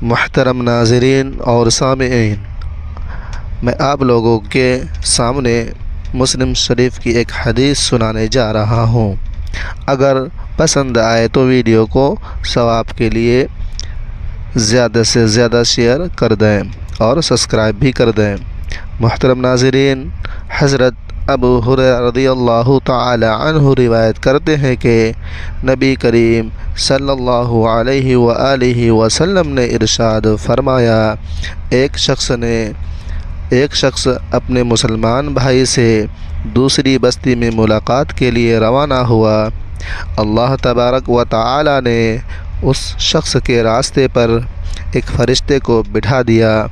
محترم ناظرین اور سامعین، میں آپ لوگوں کے سامنے مسلم شریف کی ایک حدیث سنانے جا رہا ہوں۔ اگر پسند آئے تو ویڈیو کو ثواب کے لیے زیادہ سے زیادہ شیئر کر دیں اور سبسکرائب بھی کر دیں۔ محترم ناظرین، حضرت ابو ہریرہ رضی اللہ تعالی عنہ روایت کرتے ہیں کہ نبی کریم صلی اللہ علیہ وآلہ وسلم نے ارشاد فرمایا، ایک شخص اپنے مسلمان بھائی سے دوسری بستی میں ملاقات کے لیے روانہ ہوا۔ اللہ تبارک و تعالی نے اس شخص کے راستے پر ایک فرشتے کو بٹھا دیا۔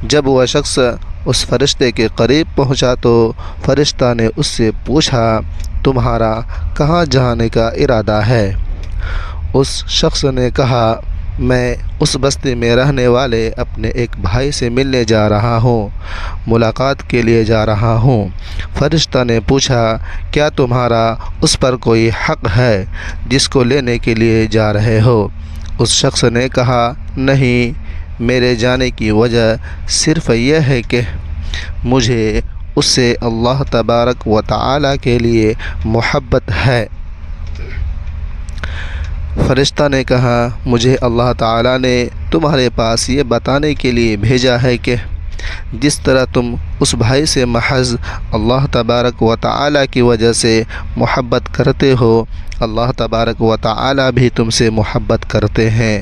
جب وہ شخص اس فرشتے کے قریب پہنچا تو فرشتہ نے اس سے پوچھا، تمہارا کہاں جانے کا ارادہ ہے؟ اس شخص نے کہا، میں اس بستی میں رہنے والے اپنے ایک بھائی سے ملنے جا رہا ہوں، ملاقات کے لیے جا رہا ہوں۔ فرشتہ نے پوچھا، کیا تمہارا اس پر کوئی حق ہے جس کو لینے کے لیے جا رہے ہو؟ اس شخص نے کہا، نہیں، میرے جانے کی وجہ صرف یہ ہے کہ مجھے اس سے اللہ تبارک و تعالی کے لیے محبت ہے۔ فرشتہ نے کہا، مجھے اللہ تعالی نے تمہارے پاس یہ بتانے کے لیے بھیجا ہے کہ جس طرح تم اس بھائی سے محض اللہ تبارک و تعالی کی وجہ سے محبت کرتے ہو، اللہ تبارک و تعالی بھی تم سے محبت کرتے ہیں۔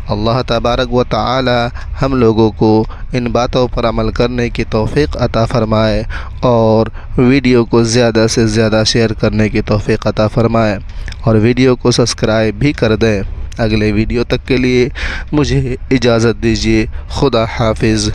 اللہ تبارک و تعالی ہم لوگوں کو ان باتوں پر عمل کرنے کی توفیق عطا فرمائے اور ویڈیو کو زیادہ سے زیادہ شیئر کرنے کی توفیق عطا فرمائے، اور ویڈیو کو سبسکرائب بھی کر دیں۔ اگلے ویڈیو تک کے لیے مجھے اجازت دیجیے۔ خدا حافظ۔